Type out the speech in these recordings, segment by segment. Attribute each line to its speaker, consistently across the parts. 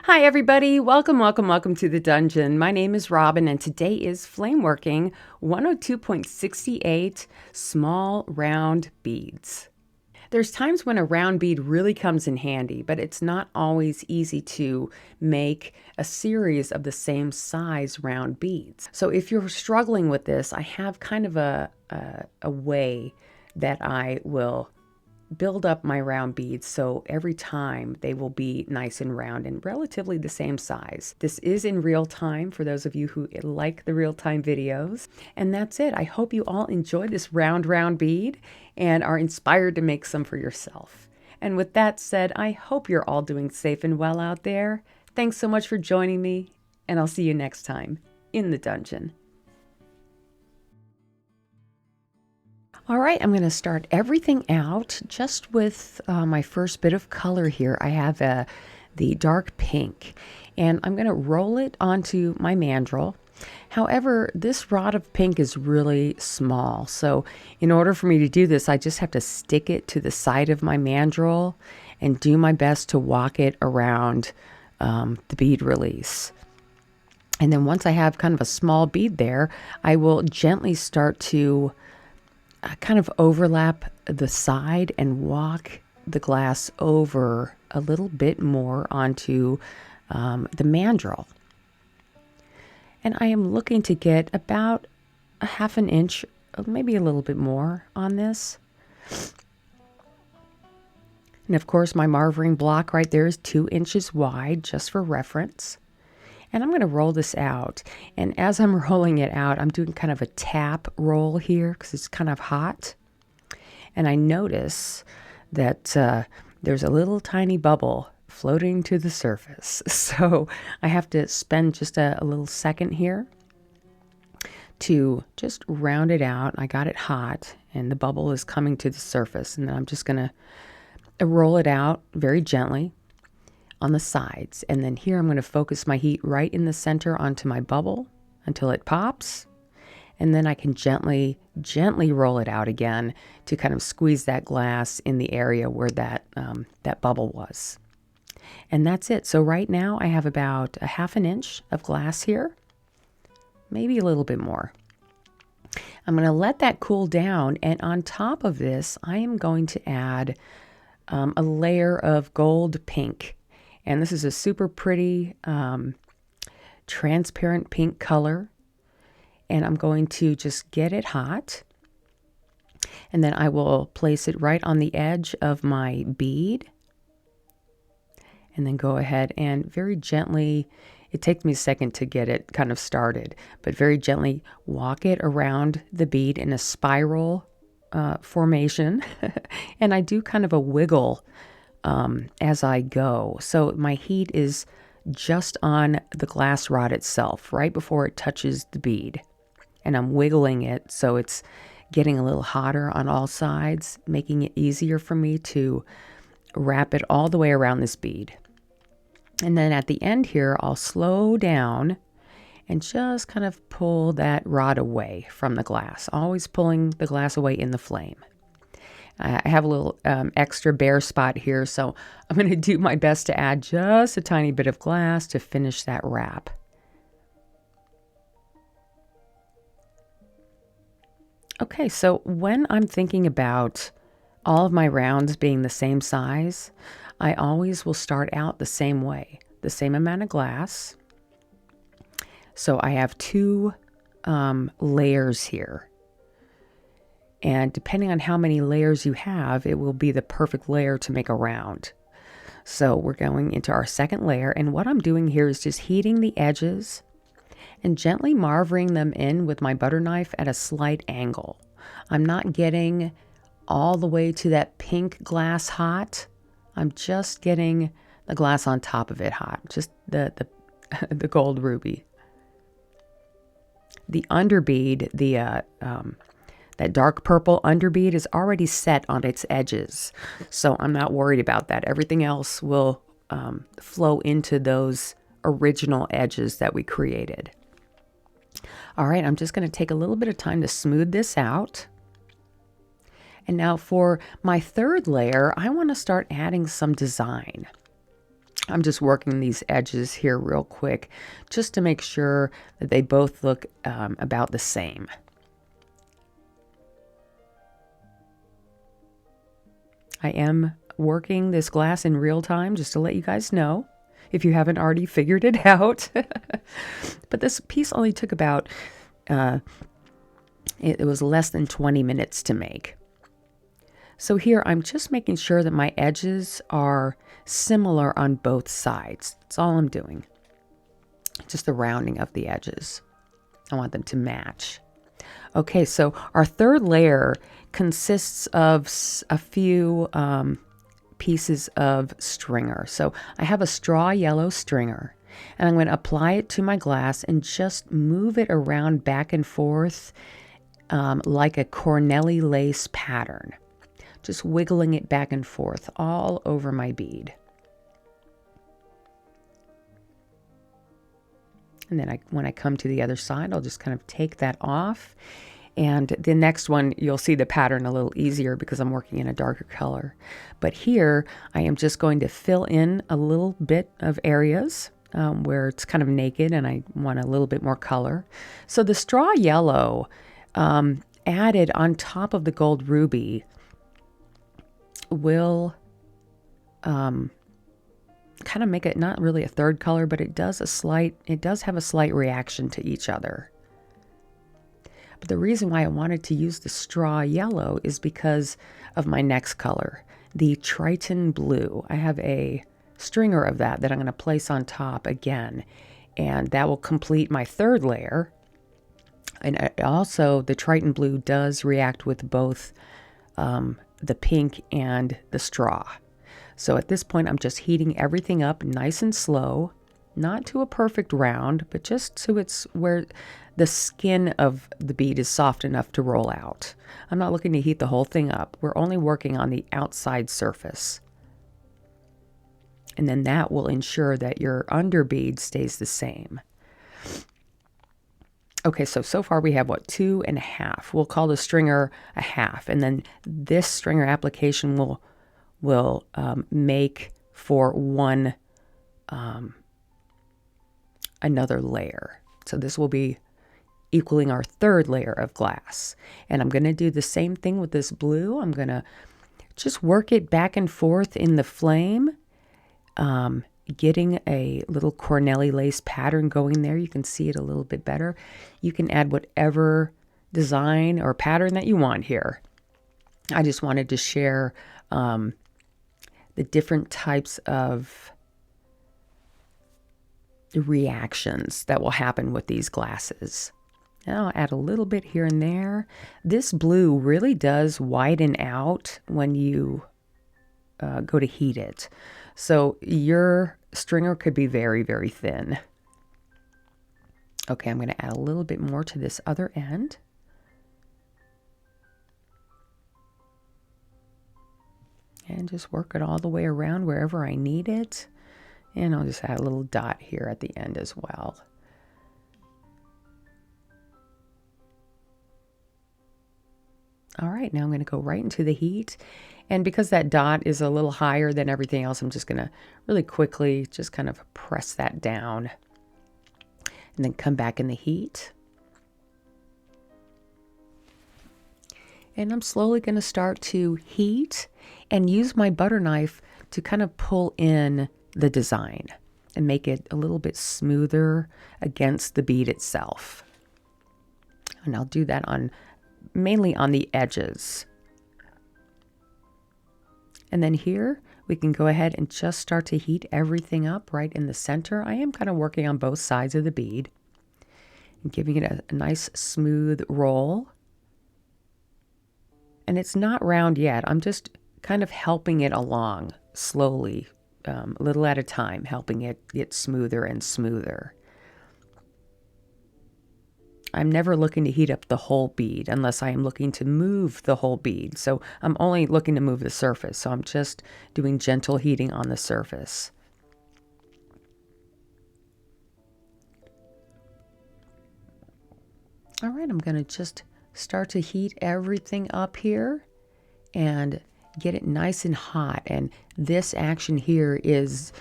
Speaker 1: Hi everybody, welcome to the dungeon. My name is Robin and today is Flameworking 102.68 small round beads. There's times when a round bead really comes in handy, but it's not always easy to make a series of the same size round beads. So if you're struggling with this, I have kind of a way that I will build up my round beads so every time they will be nice and round and relatively the same size. This is in real time for those of you who like the real time videos. And that's it. I hope you all enjoy this round bead and are inspired to make some for yourself. And with that said, I hope you're all doing safe and well out there. Thanks so much for joining me, and I'll see you next time in the dungeon. All right, I'm going to start everything out just with my first bit of color here. I have the dark pink, and I'm going to roll it onto my mandrel. However, this rod of pink is really small, so in order for me to do this, I just have to stick it to the side of my mandrel and do my best to walk it around the bead release. And then once I have kind of a small bead there, I will gently start to kind of overlap the side and walk the glass over a little bit more onto the mandrel. And I am looking to get about a half an inch, maybe a little bit more on this. And of course, my marvering block right there is 2 inches wide, just for reference. And I'm going to roll this out. And as I'm rolling it out, I'm doing kind of a tap roll here because it's kind of hot. And I notice that there's a little tiny bubble floating to the surface. So I have to spend just a little second here to just round it out. I got it hot and the bubble is coming to the surface. And then I'm just going to roll it out very gently on the sides. And then here I'm going to focus my heat right in the center onto my bubble until it pops. And then I can gently roll it out again to kind of squeeze that glass in the area where that bubble was. And that's it. So right now I have about a half an inch of glass here, maybe a little bit more. I'm going to let that cool down. And on top of this, I am going to add a layer of gold pink. And this is a super pretty transparent pink color. And I'm going to just get it hot. And then I will place it right on the edge of my bead. And then go ahead and very gently, it takes me a second to get it kind of started, but very gently walk it around the bead in a spiral formation. And I do kind of a wiggle as I go. So my heat is just on the glass rod itself, right before it touches the bead. And I'm wiggling it so it's getting a little hotter on all sides, making it easier for me to wrap it all the way around this bead. And then at the end here, I'll slow down and just kind of pull that rod away from the glass, always pulling the glass away in the flame. I have a little extra bare spot here, so I'm going to do my best to add just a tiny bit of glass to finish that wrap. Okay, so when I'm thinking about all of my rounds being the same size, I always will start out the same way, the same amount of glass. So I have 2 layers here. And depending on how many layers you have, it will be the perfect layer to make a round. So we're going into our second layer. And what I'm doing here is just heating the edges and gently marvering them in with my butter knife at a slight angle. I'm not getting all the way to that pink glass hot. I'm just getting the glass on top of it hot, just the gold ruby. The underbead, that dark purple underbead is already set on its edges, so I'm not worried about that. Everything else will flow into those original edges that we created. All right, I'm just going to take a little bit of time to smooth this out. And now for my third layer, I want to start adding some design. I'm just working these edges here real quick just to make sure that they both look about the same. I am working this glass in real time just to let you guys know if you haven't already figured it out. But this piece only took about, it was less than 20 minutes to make. So here I'm just making sure that my edges are similar on both sides. That's all I'm doing. Just the rounding of the edges. I want them to match. Okay, so our third layer consists of a few pieces of stringer. So I have a straw yellow stringer, and I'm going to apply it to my glass and just move it around back and forth like a corneli lace pattern. Just wiggling it back and forth all over my bead. And then when I come to the other side, I'll just kind of take that off. And the next one, you'll see the pattern a little easier because I'm working in a darker color. But here, I am just going to fill in a little bit of areas where it's kind of naked and I want a little bit more color. So the straw yellow added on top of the gold ruby will kind of make it not really a third color, but it does have a slight reaction to each other. But the reason why I wanted to use the straw yellow is because of my next color, the Triton blue. I have a stringer of that I'm going to place on top again, and that will complete my third layer. And also the Triton blue does react with both the pink and the straw. So at this point, I'm just heating everything up nice and slow, not to a perfect round, but just so it's where the skin of the bead is soft enough to roll out. I'm not looking to heat the whole thing up. We're only working on the outside surface. And then that will ensure that your under bead stays the same. Okay, so far we have, 2.5. We'll call the stringer a half. And then this stringer application will make for one another layer. So this will be equaling our third layer of glass. And I'm going to do the same thing with this blue. I'm going to just work it back and forth in the flame, getting a little corneli lace pattern going there. You can see it a little bit better. You can add whatever design or pattern that you want here. I just wanted to share the different types of reactions that will happen with these glasses. Now I'll add a little bit here and there. This blue really does widen out when you go to heat it. So your stringer could be very, very thin. Okay, I'm going to add a little bit more to this other end. And just work it all the way around wherever I need it. And I'll just add a little dot here at the end as well. All right, now I'm going to go right into the heat. And because that dot is a little higher than everything else, I'm just going to really quickly just kind of press that down. And then come back in the heat. And I'm slowly going to start to heat and use my butter knife to kind of pull in the design and make it a little bit smoother against the bead itself. And I'll do that mainly on the edges. And then here we can go ahead and just start to heat everything up right in the center. I am kind of working on both sides of the bead and giving it a nice smooth roll. And it's not round yet. I'm just kind of helping it along slowly, a little at a time, helping it get smoother and smoother. I'm never looking to heat up the whole bead unless I am looking to move the whole bead. So I'm only looking to move the surface. So I'm just doing gentle heating on the surface. All right, I'm going to just start to heat everything up here and get it nice and hot. And this action here is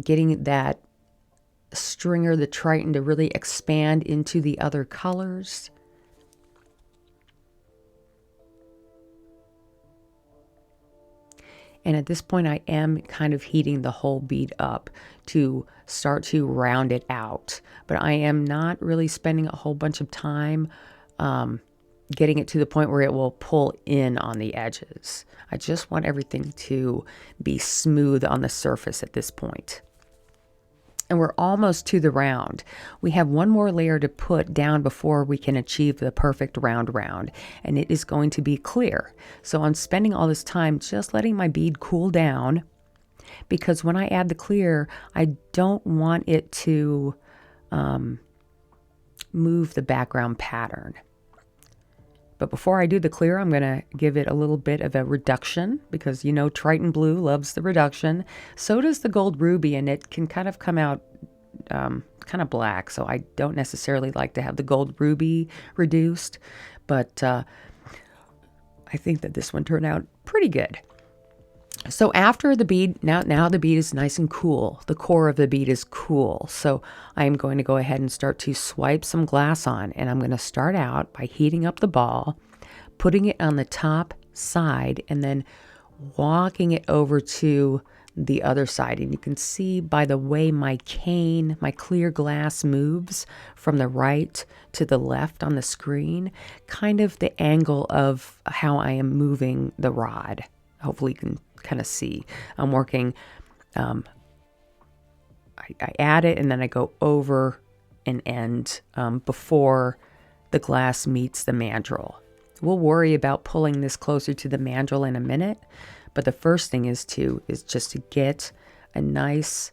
Speaker 1: getting that stringer, the Triton, to really expand into the other colors. And at this point, I am kind of heating the whole bead up to start to round it out. But I am not really spending a whole bunch of time getting it to the point where it will pull in on the edges. I just want everything to be smooth on the surface at this point. And we're almost to the round. We have one more layer to put down before we can achieve the perfect round, and it is going to be clear. So I'm spending all this time just letting my bead cool down, because when I add the clear, I don't want it to move the background pattern. But before I do the clear, I'm going to give it a little bit of a reduction, because Triton Blue loves the reduction. So does the Gold Ruby, and it can kind of come out kind of black. So I don't necessarily like to have the Gold Ruby reduced, but I think that this one turned out pretty good. So after the bead, now the bead is nice and cool. The core of the bead is cool. So I'm going to go ahead and start to swipe some glass on. And I'm going to start out by heating up the ball, putting it on the top side, and then walking it over to the other side. And you can see by the way my clear glass moves from the right to the left on the screen, kind of the angle of how I am moving the rod. Hopefully you can kind of see. I'm working, I add it and then I go over an end before the glass meets the mandrel. We'll worry about pulling this closer to the mandrel in a minute, but the first thing is just to get a nice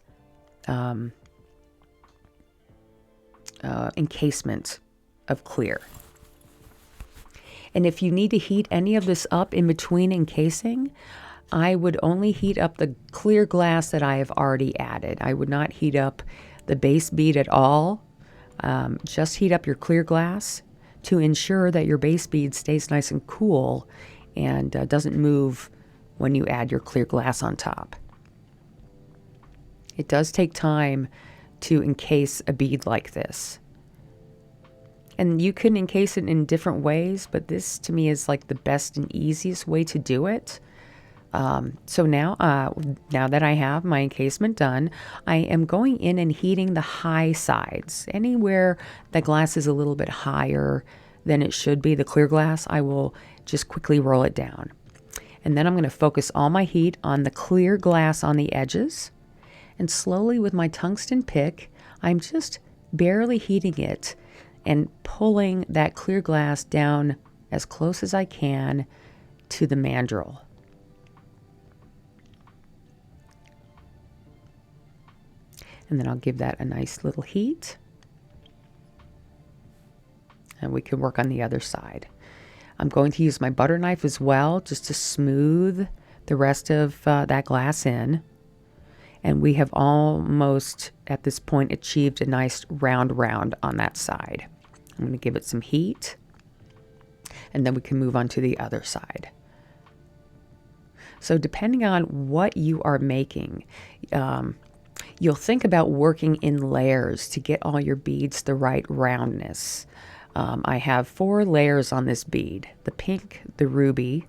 Speaker 1: encasement of clear. And if you need to heat any of this up in between encasing, I would only heat up the clear glass that I have already added. I would not heat up the base bead at all. Just heat up your clear glass to ensure that your base bead stays nice and cool and doesn't move when you add your clear glass on top. It does take time to encase a bead like this. And you can encase it in different ways, but this to me is like the best and easiest way to do it. So now that I have my encasement done, I am going in and heating the high sides. Anywhere the glass is a little bit higher than it should be, the clear glass, I will just quickly roll it down. And then I'm going to focus all my heat on the clear glass on the edges. And slowly with my tungsten pick, I'm just barely heating it and pulling that clear glass down as close as I can to the mandrel. And then I'll give that a nice little heat. And we can work on the other side. I'm going to use my butter knife as well, just to smooth the rest of that glass in. And we have almost, at this point, achieved a nice round on that side. I'm going to give it some heat. And then we can move on to the other side. So depending on what you are making, you'll think about working in layers to get all your beads the right roundness. I have 4 layers on this bead: the pink, the ruby,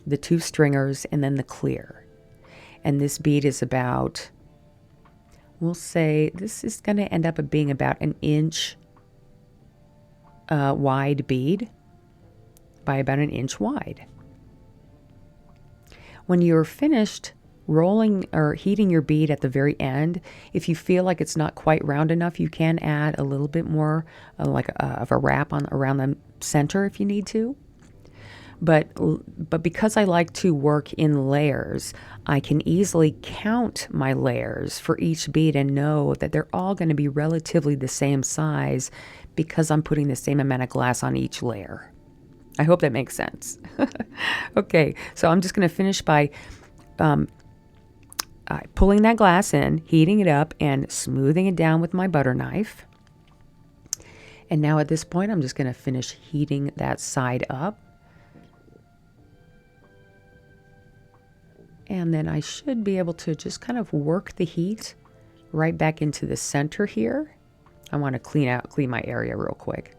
Speaker 1: the 2 stringers, and then the clear. And this bead is about, we'll say, this is going to end up being about an inch wide bead by about an inch wide. When you're finished rolling or heating your bead at the very end, if you feel like it's not quite round enough, you can add a little bit more of a wrap around the center if you need to. But because I like to work in layers, I can easily count my layers for each bead and know that they're all going to be relatively the same size because I'm putting the same amount of glass on each layer. I hope that makes sense. Okay, so I'm just going to finish by pulling that glass in, heating it up, and smoothing it down with my butter knife. And now at this point, I'm just going to finish heating that side up. And then I should be able to just kind of work the heat right back into the center here. I want to clean my area real quick.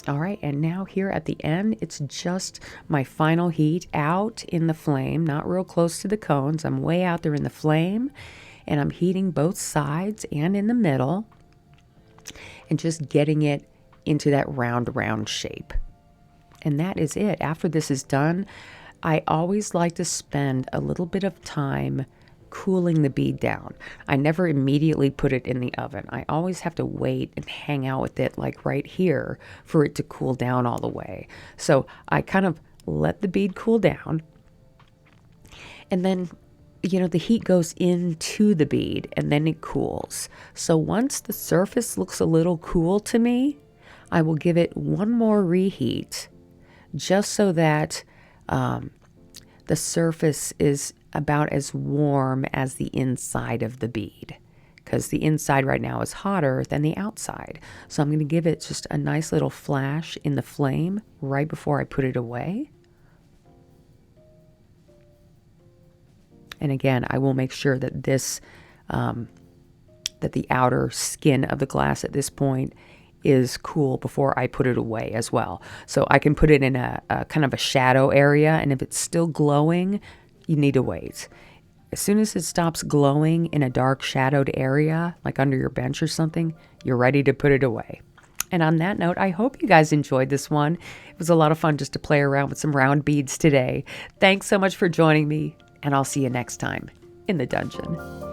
Speaker 1: All right, and now here at the end, it's just my final heat out in the flame, not real close to the cones. I'm way out there in the flame, and I'm heating both sides and in the middle, and just getting it into that round shape. And that is it. After this is done, I always like to spend a little bit of time cooling the bead down. I never immediately put it in the oven. I always have to wait and hang out with it like right here for it to cool down all the way. So I kind of let the bead cool down, and then the heat goes into the bead and then it cools. So once the surface looks a little cool to me, I will give it one more reheat just so that the surface is about as warm as the inside of the bead, because the inside right now is hotter than the outside. So I'm going to give it just a nice little flash in the flame right before I put it away. And again, I will make sure that this, that the outer skin of the glass at this point is cool before I put it away as well. So I can put it in a kind of a shadow area, and if it's still glowing, you need to wait. As soon as it stops glowing in a dark shadowed area, like under your bench or something, you're ready to put it away. And on that note, I hope you guys enjoyed this one. It was a lot of fun just to play around with some round beads today. Thanks so much for joining me, and I'll see you next time in the dungeon.